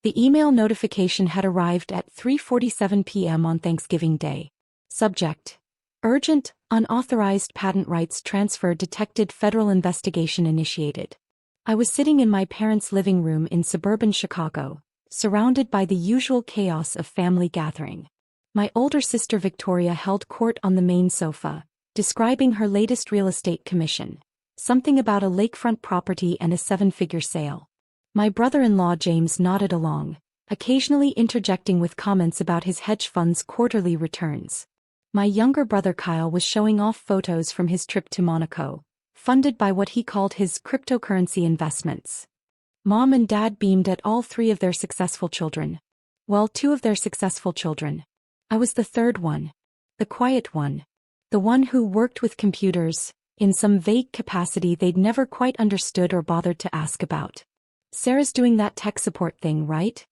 The email notification had arrived at 3:47 p.m. on Thanksgiving Day. Subject: Urgent, unauthorized patent rights transfer detected, federal investigation initiated. I was sitting in my parents' living room in suburban Chicago, surrounded by the usual chaos of family gathering. My older sister Victoria held court on the main sofa, describing her latest real estate commission, something about a lakefront property and a seven-figure sale. My brother-in-law James nodded along, occasionally interjecting with comments about his hedge fund's quarterly returns. My younger brother Kyle was showing off photos from his trip to Monaco, funded by what he called his cryptocurrency investments. Mom and Dad beamed at all three of their successful children. Well, two of their successful children. I was the third one. The quiet one. The one who worked with computers, in some vague capacity they'd never quite understood or bothered to ask about. Sarah's doing that tech support thing, right?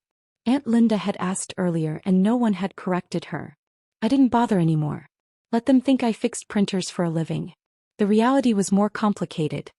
Aunt Linda had asked earlier and no one had corrected her. I didn't bother anymore. Let them think I fixed printers for a living. The reality was more complicated.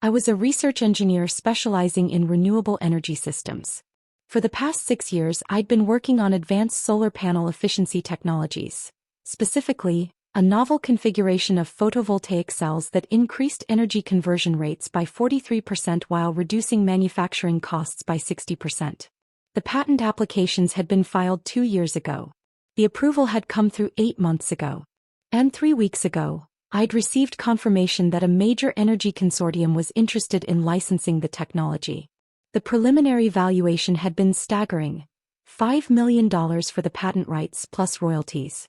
I was a research engineer specializing in renewable energy systems. For the past 6 years I'd been working on advanced solar panel efficiency technologies. Specifically, a novel configuration of photovoltaic cells that increased energy conversion rates by 43% while reducing manufacturing costs by 60%. The patent applications had been filed 2 years ago. The approval had come through 8 months ago. And 3 weeks ago, I'd received confirmation that a major energy consortium was interested in licensing the technology. The preliminary valuation had been staggering: $5 million for the patent rights plus royalties.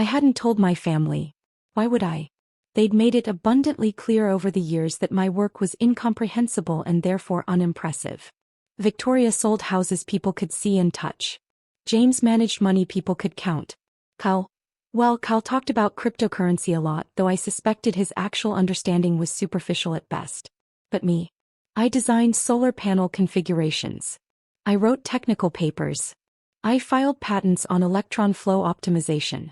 I hadn't told my family. Why would I? They'd made it abundantly clear over the years that my work was incomprehensible and therefore unimpressive. Victoria sold houses people could see and touch. James managed money people could count. Kyle talked about cryptocurrency a lot, though I suspected his actual understanding was superficial at best. But me? I designed solar panel configurations. I wrote technical papers. I filed patents on electron flow optimization.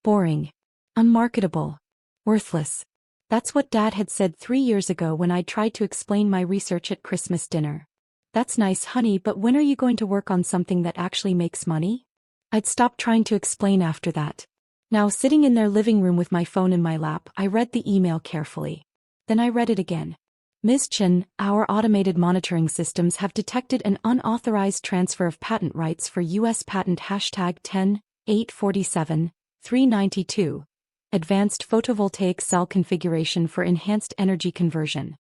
Boring. Unmarketable. Worthless. That's what Dad had said 3 years ago when I tried to explain my research at Christmas dinner. That's nice, honey, but when are you going to work on something that actually makes money? I'd stopped trying to explain after that. Now, sitting in their living room with my phone in my lap, I read the email carefully. Then I read it again. Ms. Chen, our automated monitoring systems have detected an unauthorized transfer of patent rights for U.S. patent #10.847.392, advanced photovoltaic cell configuration for enhanced energy conversion.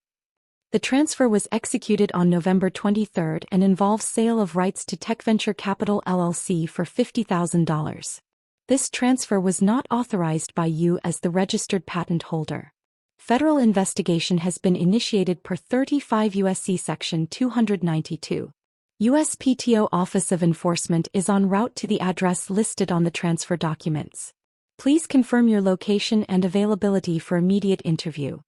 The transfer was executed on November 23 and involves sale of rights to Tech Venture Capital LLC for $50,000. This transfer was not authorized by you as the registered patent holder. Federal investigation has been initiated per 35 U.S.C. Section 292. USPTO Office of Enforcement is en route to the address listed on the transfer documents. Please confirm your location and availability for immediate interview.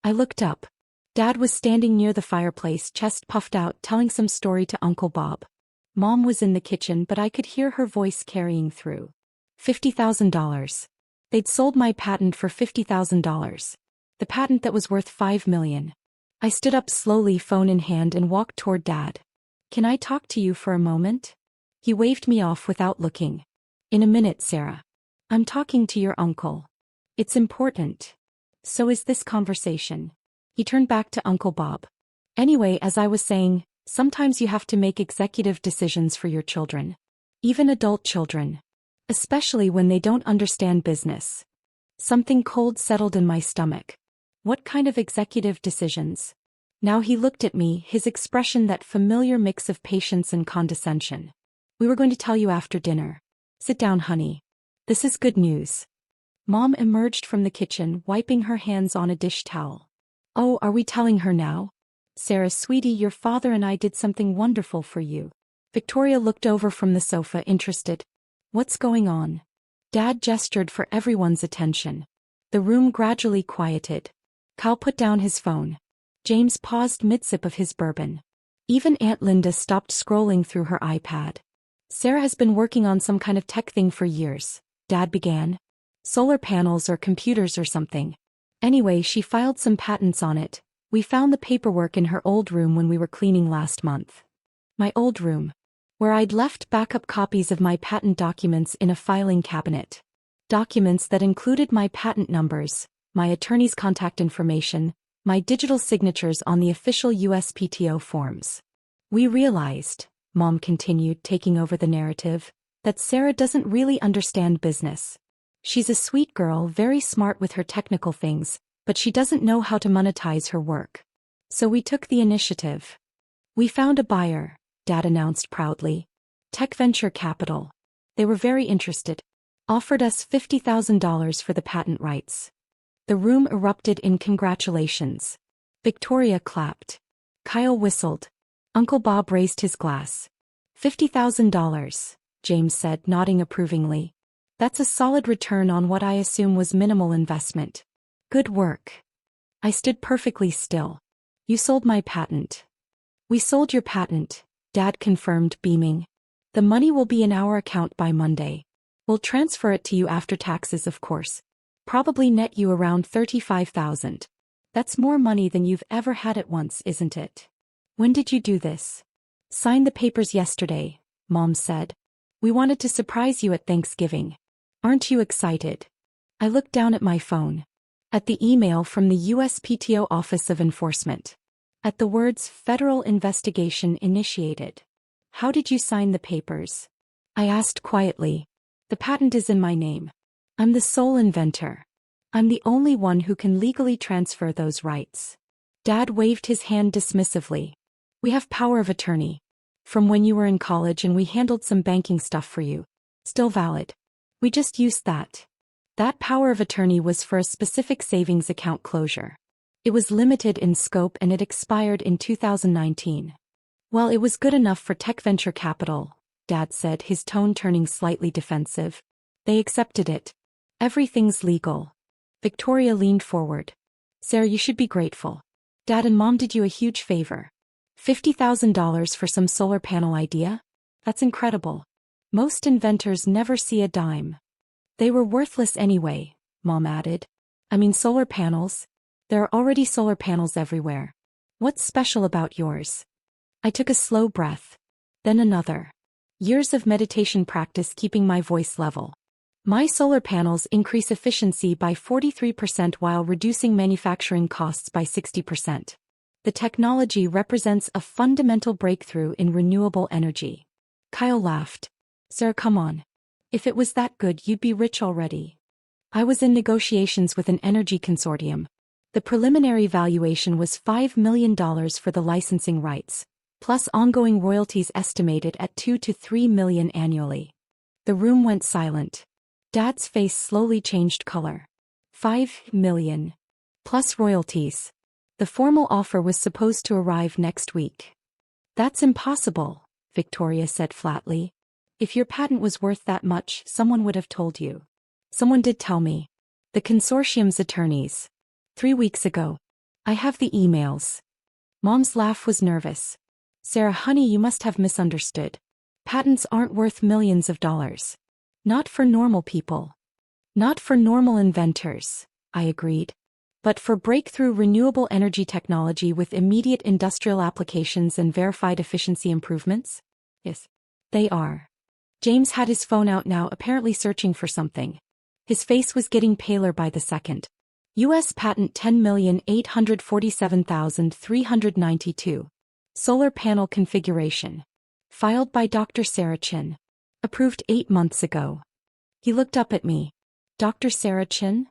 I looked up. Dad was standing near the fireplace, chest puffed out, telling some story to Uncle Bob. Mom was in the kitchen, but I could hear her voice carrying through. $50,000. They'd sold my patent for $50,000. The patent that was worth $5 million. I stood up slowly, phone in hand, and walked toward Dad. Can I talk to you for a moment? He waved me off without looking. In a minute, Sarah. I'm talking to your uncle. It's important. So is this conversation. He turned back to Uncle Bob. Anyway, as I was saying, sometimes you have to make executive decisions for your children. Even adult children. Especially when they don't understand business. Something cold settled in my stomach. What kind of executive decisions? Now he looked at me, his expression that familiar mix of patience and condescension. We were going to tell you after dinner. Sit down, honey. This is good news. Mom emerged from the kitchen, wiping her hands on a dish towel. Oh, are we telling her now? Sarah, sweetie, your father and I did something wonderful for you. Victoria looked over from the sofa, interested. What's going on? Dad gestured for everyone's attention. The room gradually quieted. Kyle put down his phone. James paused mid-sip of his bourbon. Even Aunt Linda stopped scrolling through her iPad. Sarah has been working on some kind of tech thing for years, Dad began. Solar panels or computers or something. Anyway, she filed some patents on it. We found the paperwork in her old room when we were cleaning last month. My old room. where I'd left backup copies of my patent documents in a filing cabinet. Documents that included my patent numbers, my attorney's contact information, my digital signatures on the official USPTO forms. We realized, Mom continued, taking over the narrative, that Sarah doesn't really understand business. She's a sweet girl, very smart with her technical things, but she doesn't know how to monetize her work. So we took the initiative. We found a buyer, Dad announced proudly. Tech venture capital. They were very interested. Offered us $50,000 for the patent rights. The room erupted in congratulations. Victoria clapped. Kyle whistled. Uncle Bob raised his glass. $50,000, James said, nodding approvingly. That's a solid return on what I assume was minimal investment. Good work. I stood perfectly still. You sold my patent. We sold your patent, Dad confirmed, beaming. The money will be in our account by Monday. We'll transfer it to you after taxes, of course. Probably net you around $35,000. That's more money than you've ever had at once, isn't it? When did you do this? Signed the papers yesterday, Mom said. We wanted to surprise you at Thanksgiving. Aren't you excited? I looked down at my phone. At the email from the USPTO Office of Enforcement. At the words Federal Investigation Initiated. How did you sign the papers? I asked quietly. The patent is in my name. I'm the sole inventor. I'm the only one who can legally transfer those rights. Dad waved his hand dismissively. We have power of attorney. From when you were in college, and we handled some banking stuff for you. Still valid. We just used that. That power of attorney was for a specific savings account closure. It was limited in scope and it expired in 2019. Well, it was good enough for tech venture capital, Dad said, his tone turning slightly defensive. They accepted it. Everything's legal. Victoria leaned forward. Sarah, you should be grateful. Dad and Mom did you a huge favor. $50,000 for some solar panel idea? That's incredible. Most inventors never see a dime. They were worthless anyway, Mom added. I mean, solar panels. There are already solar panels everywhere. What's special about yours? I took a slow breath. Then another. Years of meditation practice keeping my voice level. My solar panels increase efficiency by 43% while reducing manufacturing costs by 60%. The technology represents a fundamental breakthrough in renewable energy. Kyle laughed. Sarah, come on. If it was that good, you'd be rich already. I was in negotiations with an energy consortium. The preliminary valuation was $5 million for the licensing rights, plus ongoing royalties estimated at $2 to $3 million annually. The room went silent. Dad's face slowly changed color. $5 million. Plus royalties. The formal offer was supposed to arrive next week. That's impossible, Victoria said flatly. If your patent was worth that much, someone would have told you. Someone did tell me. The consortium's attorneys. 3 weeks ago. I have the emails. Mom's laugh was nervous. Sarah, honey, you must have misunderstood. Patents aren't worth millions of dollars. Not for normal people. Not for normal inventors, I agreed. But for breakthrough renewable energy technology with immediate industrial applications and verified efficiency improvements? Yes, they are. James had his phone out now, apparently searching for something. His face was getting paler by the second. U.S. Patent 10,847,392. Solar panel configuration. Filed by Dr. Sarah Chin. Approved 8 months ago. He looked up at me. Dr. Sarah Chin?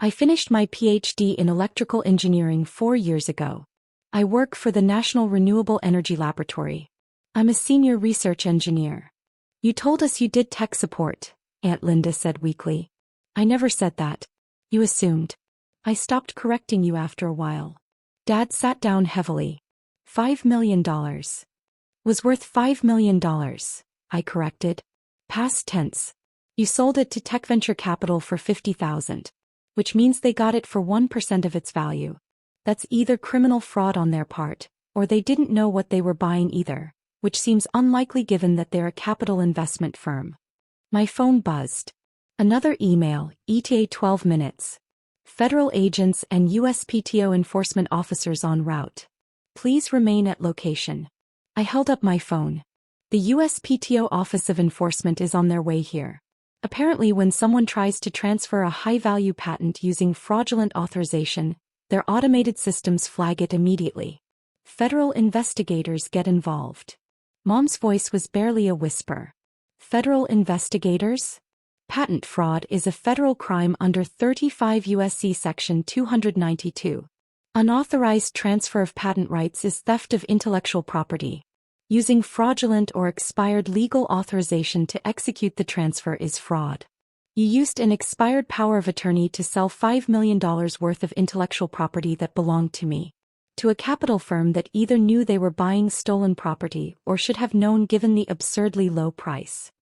I finished my PhD in electrical engineering 4 years ago. I work for the National Renewable Energy Laboratory. I'm a senior research engineer. You told us you did tech support, Aunt Linda said weakly. I never said that. You assumed. I stopped correcting you after a while. Dad sat down heavily. $5 million. Was worth $5 million, I corrected. Past tense. You sold it to Tech Venture Capital for $50,000, which means they got it for 1% of its value. That's either criminal fraud on their part, or they didn't know what they were buying either, which seems unlikely given that they're a capital investment firm. My phone buzzed. Another email, ETA 12 minutes. Federal agents and USPTO enforcement officers en route. Please remain at location. I held up my phone. The USPTO Office of Enforcement is on their way here. Apparently, when someone tries to transfer a high-value patent using fraudulent authorization, their automated systems flag it immediately. Federal investigators get involved. Mom's voice was barely a whisper. Federal investigators? Patent fraud is a federal crime under 35 U.S.C. Section 292. Unauthorized transfer of patent rights is theft of intellectual property. Using fraudulent or expired legal authorization to execute the transfer is fraud. You used an expired power of attorney to sell $5 million worth of intellectual property that belonged to me, to a capital firm that either knew they were buying stolen property or should have known given the absurdly low price.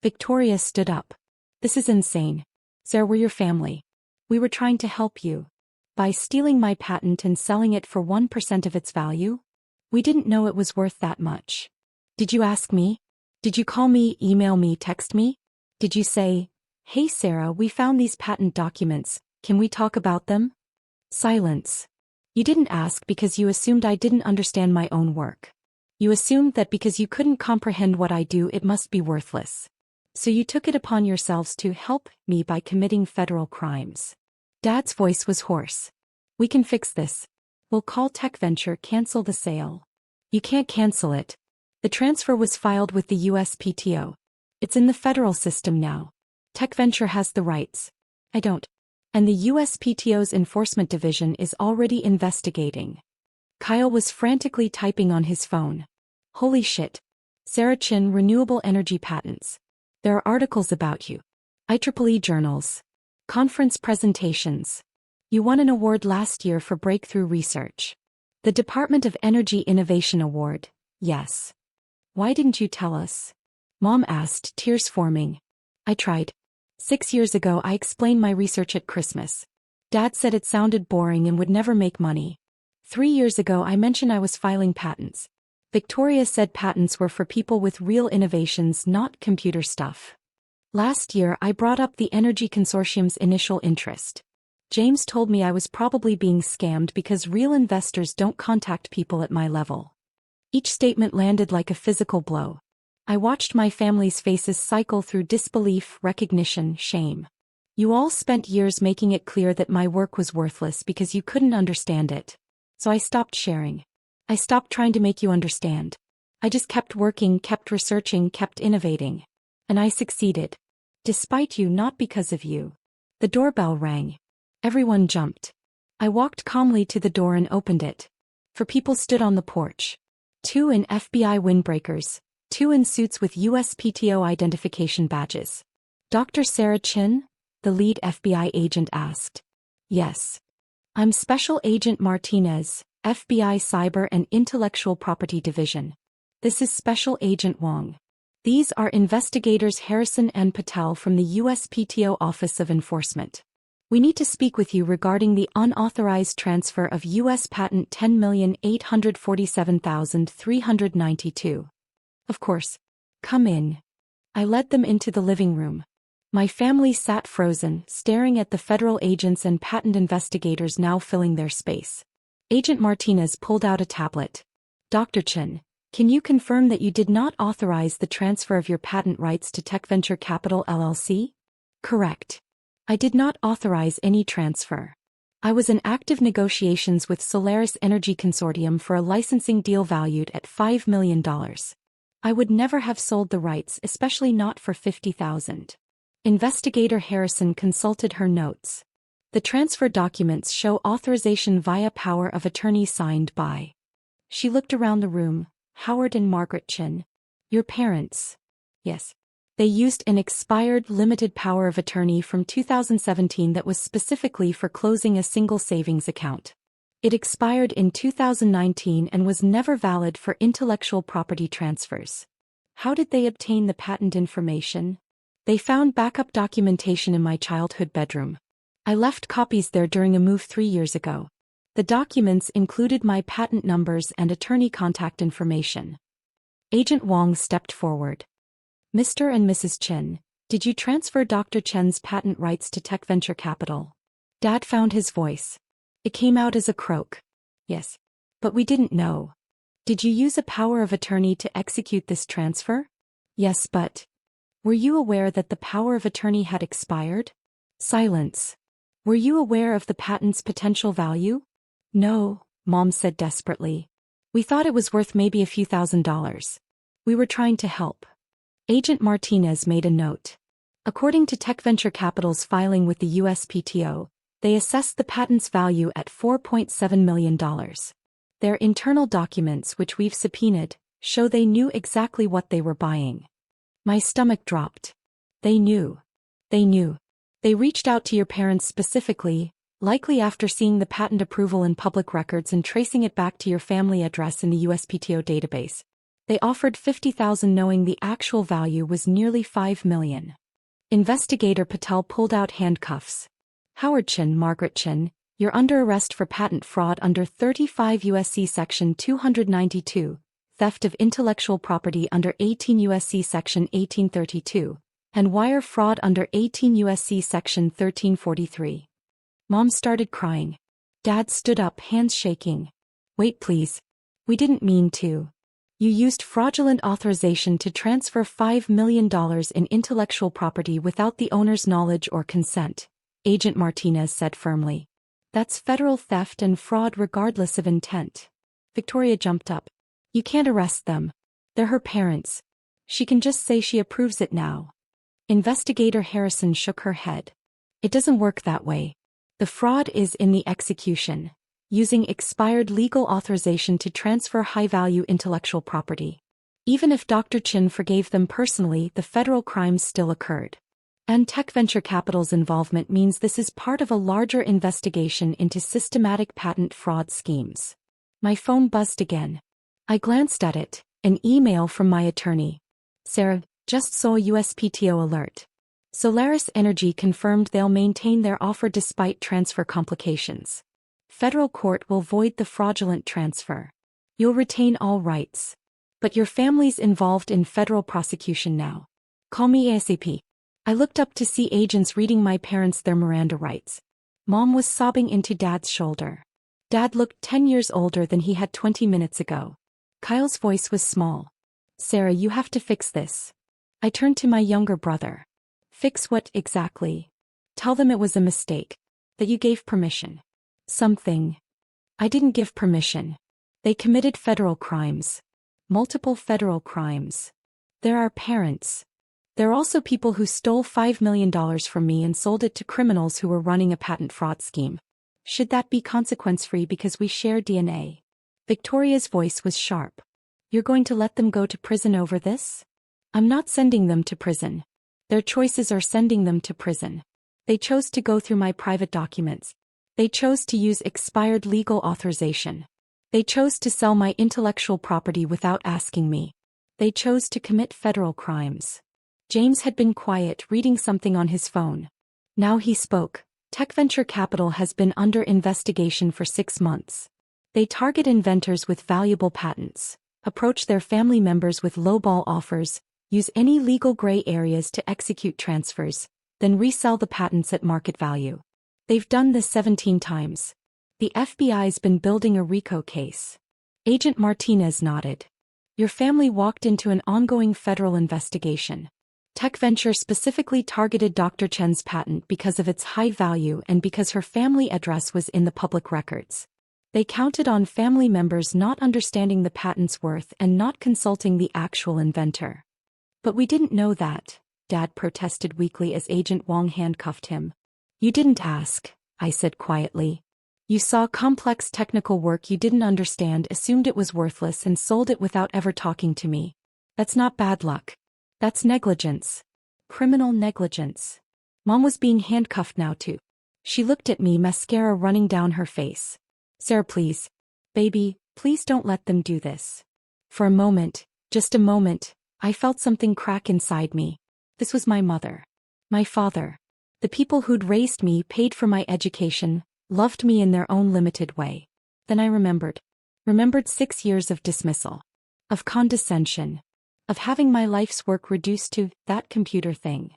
Victoria stood up. This is insane. Sarah, we're your family. We were trying to help you. By stealing my patent and selling it for 1% of its value? We didn't know it was worth that much. Did you ask me? Did you call me, email me, text me? Did you say, "Hey Sarah, we found these patent documents, can we talk about them?" Silence. You didn't ask because you assumed I didn't understand my own work. You assumed that because you couldn't comprehend what I do it must be worthless. So you took it upon yourselves to help me by committing federal crimes. Dad's voice was hoarse. We can fix this. We'll call TechVenture, cancel the sale. You can't cancel it. The transfer was filed with the USPTO. It's in the federal system now. TechVenture has the rights. I don't. And the USPTO's enforcement division is already investigating. Kyle was frantically typing on his phone. Holy shit. Sarah Chin, renewable energy patents. There are articles about you. IEEE journals. Conference presentations. You won an award last year for breakthrough research. The Department of Energy Innovation Award, yes. Why didn't you tell us? Mom asked, tears forming. I tried. 6 years ago I explained my research at Christmas. Dad said it sounded boring and would never make money. 3 years ago I mentioned I was filing patents. Victoria said patents were for people with real innovations, not computer stuff. Last year I brought up the Energy Consortium's initial interest. James told me I was probably being scammed because real investors don't contact people at my level. Each statement landed like a physical blow. I watched my family's faces cycle through disbelief, recognition, shame. You all spent years making it clear that my work was worthless because you couldn't understand it. So I stopped sharing. I stopped trying to make you understand. I just kept working, kept researching, kept innovating. And I succeeded. Despite you, not because of you. The doorbell rang. Everyone jumped. I walked calmly to the door and opened it. 4 people stood on the porch. 2 in FBI windbreakers, 2 in suits with USPTO identification badges. Dr. Sarah Chin? The lead FBI agent asked. Yes. I'm Special Agent Martinez, FBI Cyber and Intellectual Property Division. This is Special Agent Wong. These are investigators Harrison and Patel from the USPTO Office of Enforcement. We need to speak with you regarding the unauthorized transfer of U.S. Patent 10,847,392. Of course. Come in. I led them into the living room. My family sat frozen, staring at the federal agents and patent investigators now filling their space. Agent Martinez pulled out a tablet. Dr. Chin, can you confirm that you did not authorize the transfer of your patent rights to TechVenture Capital LLC? Correct. I did not authorize any transfer. I was in active negotiations with Solaris Energy Consortium for a licensing deal valued at $5 million. I would never have sold the rights, especially not for $50,000. Investigator Harrison consulted her notes. The transfer documents show authorization via power of attorney signed by. She looked around the room. Howard and Margaret Chin. Your parents. Yes. They used an expired limited power of attorney from 2017 that was specifically for closing a single savings account. It expired in 2019 and was never valid for intellectual property transfers. How did they obtain the patent information? They found backup documentation in my childhood bedroom. I left copies there during a move 3 years ago. The documents included my patent numbers and attorney contact information. Agent Wong stepped forward. Mr. and Mrs. Chin, did you transfer Dr. Chen's patent rights to TechVenture Capital? Dad found his voice. It came out as a croak. Yes. But we didn't know. Did you use a power of attorney to execute this transfer? Yes, but were you aware that the power of attorney had expired? Silence. Were you aware of the patent's potential value? No, Mom said desperately. We thought it was worth maybe a few $1,000s. We were trying to help. Agent Martinez made a note. According to Tech Venture Capital's filing with the USPTO, they assessed the patent's value at $4.7 million. Their internal documents, which we've subpoenaed, show they knew exactly what they were buying. My stomach dropped. They knew. They knew. They reached out to your parents specifically, likely after seeing the patent approval in public records and tracing it back to your family address in the USPTO database. They offered $50,000 knowing the actual value was nearly $5 million. Investigator Patel pulled out handcuffs. Howard Chin, Margaret Chin, you're under arrest for patent fraud under 35 U.S.C. Section 292, theft of intellectual property under 18 U.S.C. Section 1832, and wire fraud under 18 U.S.C. Section 1343. Mom started crying. Dad stood up, hands shaking. Wait, please. We didn't mean to. You used fraudulent authorization to transfer $5 million in intellectual property without the owner's knowledge or consent, Agent Martinez said firmly. That's federal theft and fraud regardless of intent. Victoria jumped up. You can't arrest them. They're her parents. She can just say she approves it now. Investigator Harrison shook her head. It doesn't work that way. The fraud is in the execution, using expired legal authorization to transfer high-value intellectual property. Even if Dr. Chin forgave them personally, the federal crimes still occurred. And Tech Venture Capital's involvement means this is part of a larger investigation into systematic patent fraud schemes. My phone buzzed again. I glanced at it, an email from my attorney. Sarah, just saw USPTO alert. Solaris Energy confirmed they'll maintain their offer despite transfer complications. Federal court will void the fraudulent transfer. You'll retain all rights. But your family's involved in federal prosecution now. Call me ASAP. I looked up to see agents reading my parents their Miranda rights. Mom was sobbing into Dad's shoulder. Dad looked 10 years older than he had 20 minutes ago. Kyle's voice was small. Sarah, you have to fix this. I turned to my younger brother. Fix what exactly? Tell them it was a mistake. That you gave permission. Something. I didn't give permission. They committed federal crimes. Multiple federal crimes. They're our parents. They're also people who stole $5 million from me and sold it to criminals who were running a patent fraud scheme. Should that be consequence-free because we share DNA? Victoria's voice was sharp. You're going to let them go to prison over this? I'm not sending them to prison. Their choices are sending them to prison. They chose to go through my private documents. They chose to use expired legal authorization. They chose to sell my intellectual property without asking me. They chose to commit federal crimes. James had been quiet, reading something on his phone. Now he spoke. Tech Venture Capital has been under investigation for 6 months. They target inventors with valuable patents, approach their family members with lowball offers, use any legal gray areas to execute transfers, then resell the patents at market value. They've done this 17 times. The FBI's been building a RICO case. Agent Martinez nodded. Your family walked into an ongoing federal investigation. Tech Venture specifically targeted Dr. Chen's patent because of its high value and because her family address was in the public records. They counted on family members not understanding the patent's worth and not consulting the actual inventor. But we didn't know that, Dad protested weakly as Agent Wong handcuffed him. You didn't ask, I said quietly. You saw complex technical work you didn't understand, assumed it was worthless and sold it without ever talking to me. That's not bad luck. That's negligence. Criminal negligence. Mom was being handcuffed now too. She looked at me, mascara running down her face. Sarah, please. Baby, please don't let them do this. For a moment, just a moment, I felt something crack inside me. This was my mother. My father. The people who'd raised me, paid for my education, loved me in their own limited way. Then I remembered. Remembered 6 years of dismissal. Of condescension. Of having my life's work reduced to that computer thing.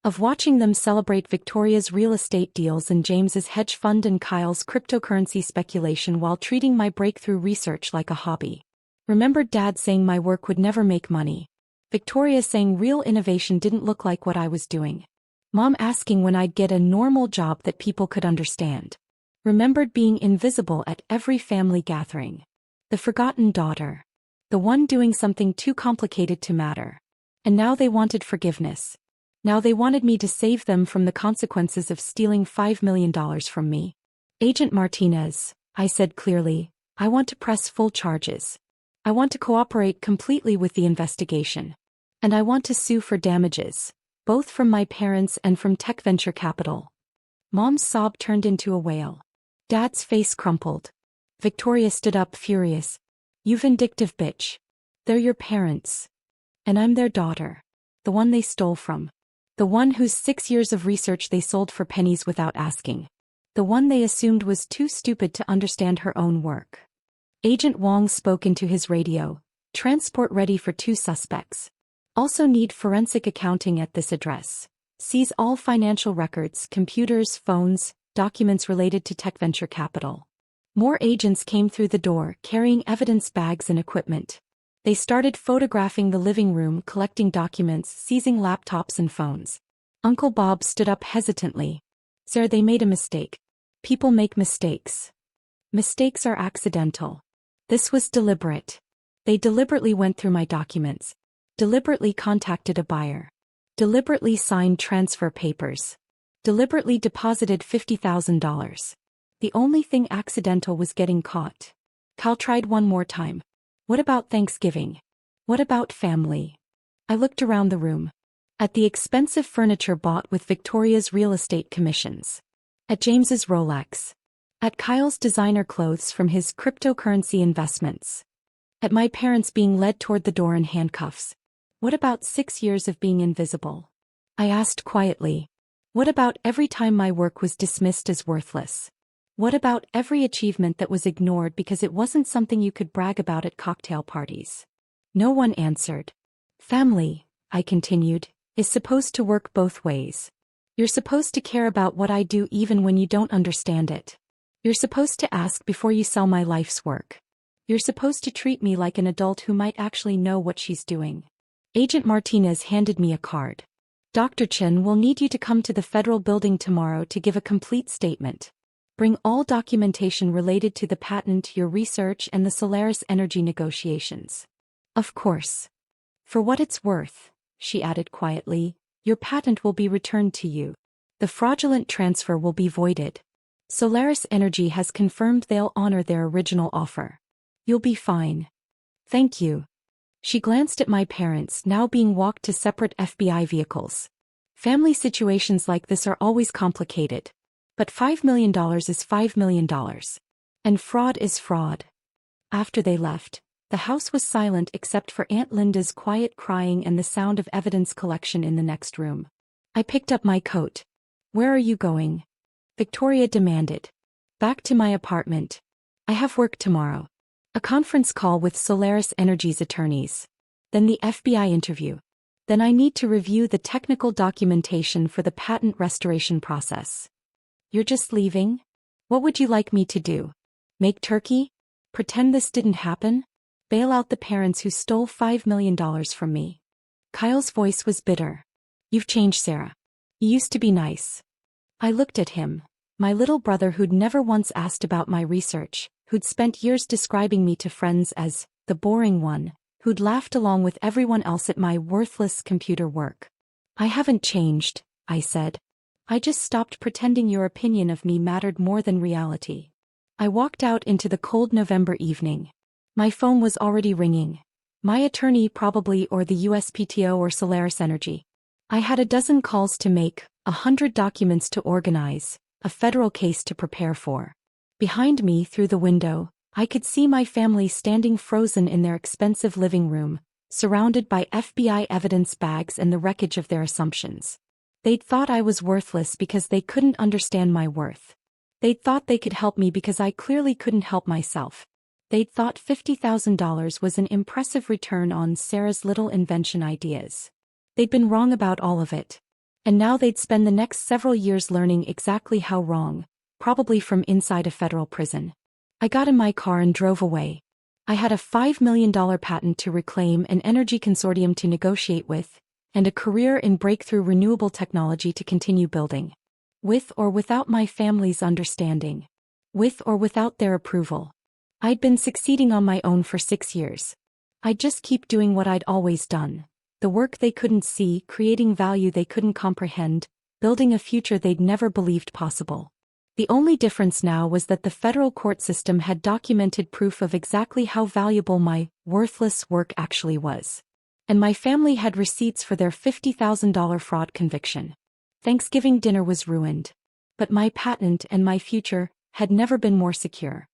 Of watching them celebrate Victoria's real estate deals and James's hedge fund and Kyle's cryptocurrency speculation while treating my breakthrough research like a hobby. Remembered Dad saying my work would never make money. Victoria saying real innovation didn't look like what I was doing. Mom asking when I'd get a normal job that people could understand. Remembered being invisible at every family gathering. The forgotten daughter. The one doing something too complicated to matter. And now they wanted forgiveness. Now they wanted me to save them from the consequences of stealing $5 million from me. Agent Martinez, I said clearly, I want to press full charges. I want to cooperate completely with the investigation. And I want to sue for damages, both from my parents and from tech venture capital. Mom's sob turned into a wail. Dad's face crumpled. Victoria stood up furious. You vindictive bitch. They're your parents. And I'm their daughter. The one they stole from. The one whose 6 years of research they sold for pennies without asking. The one they assumed was too stupid to understand her own work. Agent Wong spoke into his radio. Transport ready for 2 suspects. Also need forensic accounting at this address. Seize all financial records, computers, phones, documents related to tech venture capital. More agents came through the door, carrying evidence bags and equipment. They started photographing the living room, collecting documents, seizing laptops and phones. Uncle Bob stood up hesitantly. Sir, they made a mistake. People make mistakes. Mistakes are accidental. This was deliberate. They deliberately went through my documents. Deliberately contacted a buyer. Deliberately signed transfer papers. Deliberately deposited $50,000. The only thing accidental was getting caught. Cal tried one more time. What about Thanksgiving? What about family? I looked around the room. At the expensive furniture bought with Victoria's real estate commissions. At James's Rolex. At Kyle's designer clothes from his cryptocurrency investments. At my parents being led toward the door in handcuffs. What about 6 years of being invisible? I asked quietly. What about every time my work was dismissed as worthless? What about every achievement that was ignored because it wasn't something you could brag about at cocktail parties? No one answered. Family, I continued, is supposed to work both ways. You're supposed to care about what I do even when you don't understand it. You're supposed to ask before you sell my life's work. You're supposed to treat me like an adult who might actually know what she's doing. Agent Martinez handed me a card. Dr. Chen will need you to come to the federal building tomorrow to give a complete statement. Bring all documentation related to the patent, your research, and the Solaris energy negotiations. Of course. For what it's worth, she added quietly, your patent will be returned to you. The fraudulent transfer will be voided. Solaris Energy has confirmed they'll honor their original offer. You'll be fine. Thank you. She glanced at my parents, now being walked to separate FBI vehicles. Family situations like this are always complicated. But $5 million is $5 million. And fraud is fraud. After they left, the house was silent except for Aunt Linda's quiet crying and the sound of evidence collection in the next room. I picked up my coat. Where are you going? Victoria demanded. Back to my apartment. I have work tomorrow. A conference call with Solaris Energy's attorneys. Then the FBI interview. Then I need to review the technical documentation for the patent restoration process. You're just leaving? What would you like me to do? Make turkey? Pretend this didn't happen? Bail out the parents who stole $5 million from me. Kyle's voice was bitter. You've changed, Sarah. You used to be nice. I looked at him, my little brother who'd never once asked about my research, who'd spent years describing me to friends as the boring one, who'd laughed along with everyone else at my worthless computer work. I haven't changed, I said. I just stopped pretending your opinion of me mattered more than reality. I walked out into the cold November evening. My phone was already ringing. My attorney probably, or the USPTO or Solaris Energy. I had a dozen calls to make, 100 documents to organize, a federal case to prepare for. Behind me, through the window, I could see my family standing frozen in their expensive living room, surrounded by FBI evidence bags and the wreckage of their assumptions. They'd thought I was worthless because they couldn't understand my worth. They'd thought they could help me because I clearly couldn't help myself. They'd thought $50,000 was an impressive return on Sarah's little invention ideas. They'd been wrong about all of it. And now they'd spend the next several years learning exactly how wrong, probably from inside a federal prison. I got in my car and drove away. I had a $5 million patent to reclaim, an energy consortium to negotiate with, and a career in breakthrough renewable technology to continue building. With or without my family's understanding. With or without their approval. I'd been succeeding on my own for 6 years. I'd just keep doing what I'd always done. The work they couldn't see, creating value they couldn't comprehend, building a future they'd never believed possible. The only difference now was that the federal court system had documented proof of exactly how valuable my worthless work actually was. And my family had receipts for their $50,000 fraud conviction. Thanksgiving dinner was ruined. But my patent and my future had never been more secure.